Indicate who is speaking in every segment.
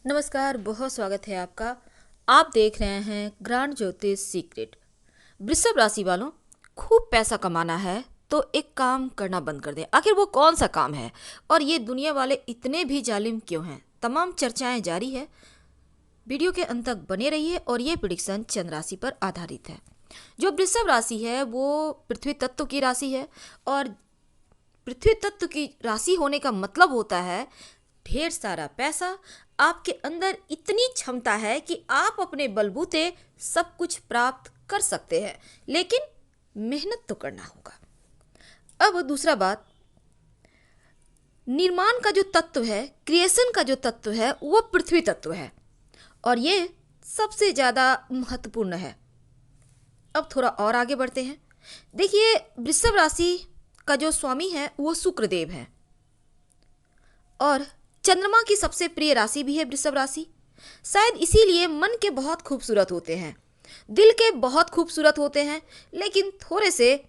Speaker 1: नमस्कार, बहुत स्वागत है आपका। आप देख रहे हैं ग्रांड ज्योतिष सीक्रेट। वृषभ राशि वालों, खूब पैसा कमाना है तो एक काम करना बंद कर दें। आखिर वो कौन सा काम है और ये दुनिया वाले इतने भी जालिम क्यों हैं? तमाम चर्चाएं जारी है। वीडियो के अंत तक बने रहिए और ये प्रेडिक्शन चंद्र राशि पर आधारित है। जो वृषभ राशि है वो पृथ्वी तत्व की राशि है और पृथ्वी तत्व की राशि होने का मतलब होता है ढेर सारा पैसा। आपके अंदर इतनी क्षमता है कि आप अपने बलबूते सब कुछ प्राप्त कर सकते हैं, लेकिन मेहनत तो करना होगा। अब दूसरा बात, निर्माण का जो तत्व है, क्रिएशन का जो तत्व है, वो पृथ्वी तत्व है और ये सबसे ज़्यादा महत्वपूर्ण है। अब थोड़ा और आगे बढ़ते हैं। देखिए, वृषभ राशि का जो स्वामी है वो शुक्रदेव है और चंद्रमा की सबसे प्रिय राशि भी है वृषभ राशि। शायद इसीलिए मन के बहुत खूबसूरत होते हैं, दिल के बहुत खूबसूरत होते हैं, लेकिन थोड़े से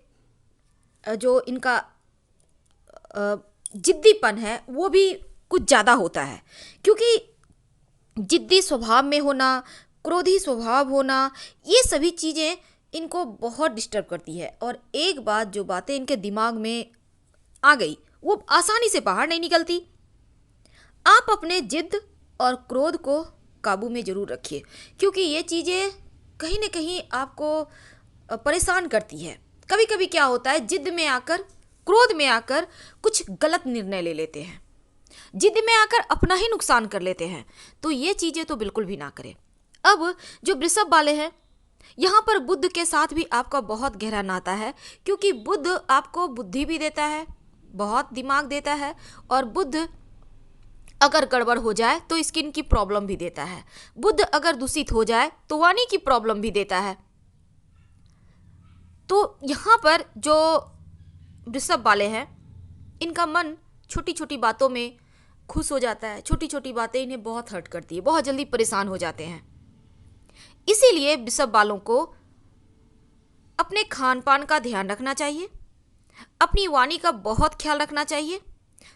Speaker 1: जो इनका जिद्दीपन है वो भी कुछ ज़्यादा होता है। क्योंकि जिद्दी स्वभाव में होना, क्रोधी स्वभाव होना, ये सभी चीज़ें इनको बहुत डिस्टर्ब करती है। और एक बात, जो बातें इनके दिमाग में आ गई वो आसानी से बाहर नहीं निकलती। आप अपने जिद और क्रोध को काबू में ज़रूर रखिए, क्योंकि ये चीज़ें कहीं ना कहीं आपको परेशान करती है। कभी कभी क्या होता है, जिद में आकर, क्रोध में आकर कुछ गलत निर्णय ले लेते हैं, जिद में आकर अपना ही नुकसान कर लेते हैं। तो ये चीज़ें तो बिल्कुल भी ना करें। अब जो वृषभ वाले हैं, यहाँ पर बुद्ध के साथ भी आपका बहुत गहरा नाता है, क्योंकि बुद्ध आपको बुद्धि भी देता है, बहुत दिमाग देता है, और बुद्ध अगर गड़बड़ हो जाए तो स्किन की प्रॉब्लम भी देता है। बुद्ध अगर दूषित हो जाए तो वाणी की प्रॉब्लम भी देता है। तो यहाँ पर जो वृषभ वाले हैं, इनका मन छोटी छोटी बातों में खुश हो जाता है। छोटी छोटी बातें इन्हें बहुत हर्ट करती है, बहुत जल्दी परेशान हो जाते हैं। इसीलिए वृषभ वालों को अपने खान पान का ध्यान रखना चाहिए, अपनी वाणी का बहुत ख्याल रखना चाहिए।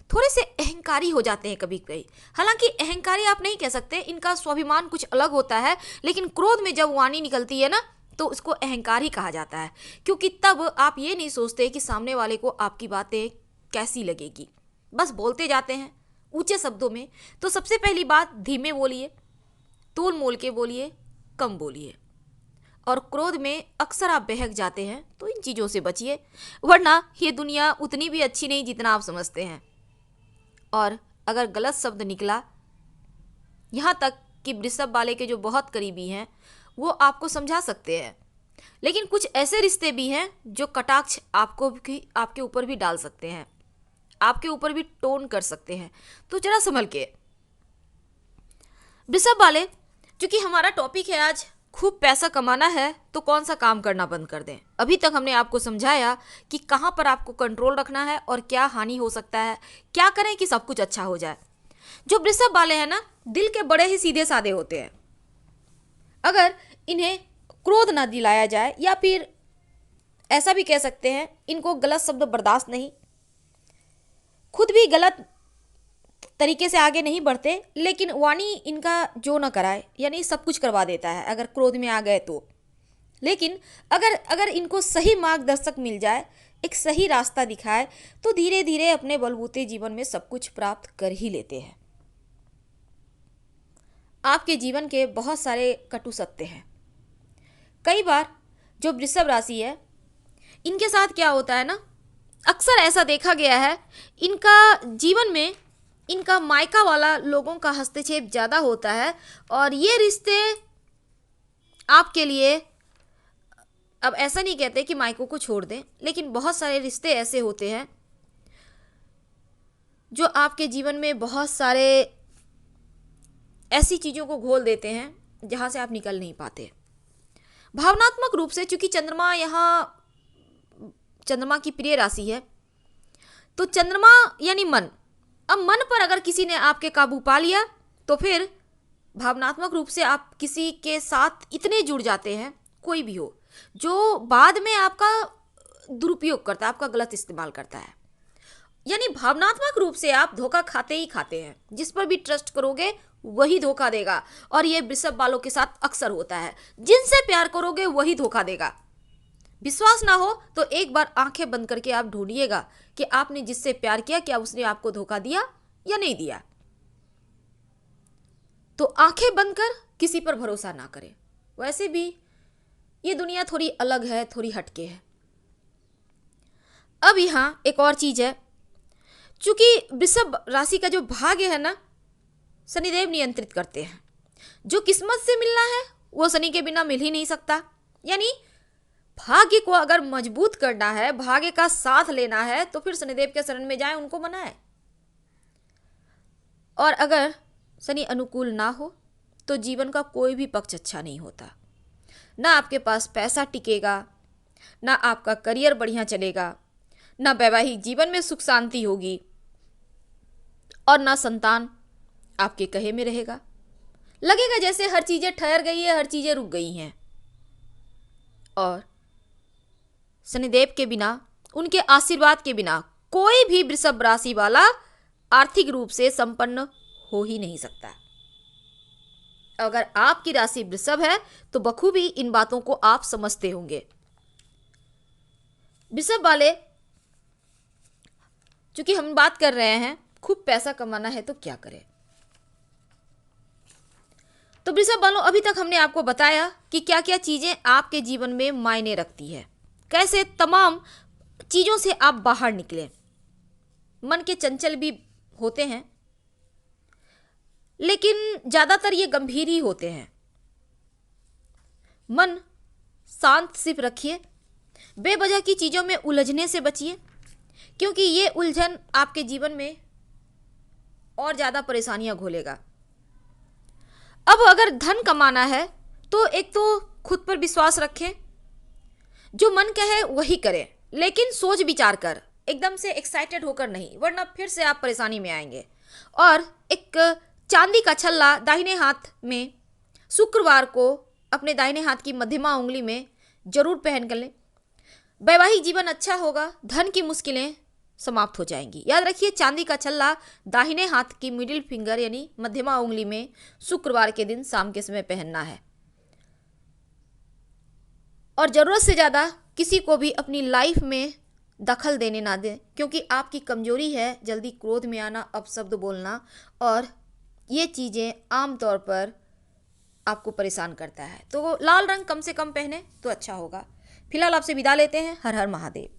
Speaker 1: थोड़े से अहंकारी हो जाते हैं कभी कभी। हालांकि अहंकारी आप नहीं कह सकते, इनका स्वाभिमान कुछ अलग होता है, लेकिन क्रोध में जब वाणी निकलती है ना, तो उसको अहंकार ही कहा जाता है। क्योंकि तब आप ये नहीं सोचते कि सामने वाले को आपकी बातें कैसी लगेगी, बस बोलते जाते हैं ऊंचे शब्दों में। तो सबसे पहली बात, धीमे बोलिए, तूल मोल के बोलिए, कम बोलिए। और क्रोध में अक्सर आप बहक जाते हैं, तो इन चीज़ों से बचिए, वरना ये दुनिया उतनी भी अच्छी नहीं जितना आप समझते हैं। और अगर गलत शब्द निकला, यहाँ तक कि वृषभ वाले के जो बहुत करीबी हैं वो आपको समझा सकते हैं, लेकिन कुछ ऐसे रिश्ते भी हैं जो कटाक्ष आपको भी, आपके ऊपर भी डाल सकते हैं, आपके ऊपर भी टोन कर सकते हैं। तो जरा संभल के। वृषभ वाले, क्योंकि हमारा टॉपिक है आज खूब पैसा कमाना है तो कौन सा काम करना बंद कर दें। अभी तक हमने आपको समझाया कि कहाँ पर आपको कंट्रोल रखना है और क्या हानि हो सकता है, क्या करें कि सब कुछ अच्छा हो जाए। जो वृषभ वाले हैं ना, दिल के बड़े ही सीधे साधे होते हैं। अगर इन्हें क्रोध ना दिलाया जाए, या फिर ऐसा भी कह सकते हैं, इनको गलत शब्द बर्दाश्त नहीं, खुद भी गलत तरीके से आगे नहीं बढ़ते, लेकिन वाणी इनका जो न कराए, यानी सब कुछ करवा देता है अगर क्रोध में आ गए तो। लेकिन अगर अगर इनको सही मार्गदर्शक मिल जाए, एक सही रास्ता दिखाए, तो धीरे धीरे अपने बलबूते जीवन में सब कुछ प्राप्त कर ही लेते हैं। आपके जीवन के बहुत सारे कटु सत्य हैं। कई बार जो वृषभ राशि है, इनके साथ क्या होता है ना, अक्सर ऐसा देखा गया है, इनका जीवन में इनका मायका वाला लोगों का हस्तक्षेप ज़्यादा होता है। और ये रिश्ते आपके लिए, अब ऐसा नहीं कहते कि मायकों को छोड़ दें, लेकिन बहुत सारे रिश्ते ऐसे होते हैं जो आपके जीवन में बहुत सारे ऐसी चीज़ों को घोल देते हैं जहाँ से आप निकल नहीं पाते। भावनात्मक रूप से, चूंकि चंद्रमा यहाँ, चंद्रमा की प्रिय राशि है, तो चंद्रमा यानी मन। अब मन पर अगर किसी ने आपके काबू पा लिया, तो फिर भावनात्मक रूप से आप किसी के साथ इतने जुड़ जाते हैं, कोई भी हो, जो बाद में आपका दुरुपयोग करता है, आपका गलत इस्तेमाल करता है। यानी भावनात्मक रूप से आप धोखा खाते ही खाते हैं। जिस पर भी ट्रस्ट करोगे वही धोखा देगा। और ये वृषभ वालों के साथ अक्सर होता है, जिनसे प्यार करोगे वही धोखा देगा। विश्वास ना हो तो एक बार आंखें बंद करके आप ढूंढिएगा कि आपने जिससे प्यार किया क्या उसने आपको धोखा दिया या नहीं दिया। तो आंखें बंद कर किसी पर भरोसा ना करें। वैसे भी ये दुनिया थोड़ी अलग है, थोड़ी हटके है। अब यहां एक और चीज है, चूंकि वृषभ राशि का जो भाग्य है ना, शनिदेव नियंत्रित करते हैं। जो किस्मत से मिलना है वो शनि के बिना मिल ही नहीं सकता। यानी भाग्य को अगर मजबूत करना है, भाग्य का साथ लेना है, तो फिर शनिदेव के शरण में जाएं, उनको मनाएं। और अगर शनि अनुकूल ना हो तो जीवन का कोई भी पक्ष अच्छा नहीं होता। ना आपके पास पैसा टिकेगा, ना आपका करियर बढ़िया चलेगा, ना वैवाहिक जीवन में सुख शांति होगी, और ना संतान आपके कहे में रहेगा। लगेगा जैसे हर चीजें ठहर गई है, हर चीजें रुक गई हैं। और शनिदेव के बिना, उनके आशीर्वाद के बिना कोई भी वृषभ राशि वाला आर्थिक रूप से संपन्न हो ही नहीं सकता। अगर आपकी राशि वृषभ है तो बखूबी इन बातों को आप समझते होंगे। वृषभ वाले, चूंकि हम बात कर रहे हैं खूब पैसा कमाना है तो क्या करें, तो वृषभ वालों अभी तक हमने आपको बताया कि क्या क्या चीजें आपके जीवन में मायने रखती है, कैसे तमाम चीजों से आप बाहर निकले। मन के चंचल भी होते हैं, लेकिन ज्यादातर ये गंभीर ही होते हैं। मन शांत सिर्फ रखिए, बेवजह की चीजों में उलझने से बचिए, क्योंकि ये उलझन आपके जीवन में और ज्यादा परेशानियां घोलेगा। अब अगर धन कमाना है तो एक तो खुद पर विश्वास रखें, जो मन कहे वही करें, लेकिन सोच विचार कर, एकदम से एक्साइटेड होकर नहीं, वरना फिर से आप परेशानी में आएंगे। और एक चांदी का छल्ला दाहिने हाथ में शुक्रवार को अपने दाहिने हाथ की मध्यमा उंगली में जरूर पहन कर लें। वैवाहिक जीवन अच्छा होगा, धन की मुश्किलें समाप्त हो जाएंगी। याद रखिए, चांदी का छल्ला दाहिने हाथ की मिडिल फिंगर यानी मध्यमा उंगली में शुक्रवार के दिन शाम के समय पहनना है। और जरूरत से ज्यादा किसी को भी अपनी लाइफ में दखल देने ना दें, क्योंकि आपकी कमजोरी है जल्दी क्रोध में आना, अपशब्द बोलना, और ये चीजें आमतौर पर आपको परेशान करता है। तो लाल रंग कम से कम पहने तो अच्छा होगा। फिलहाल आपसे विदा लेते हैं। हर हर महादेव।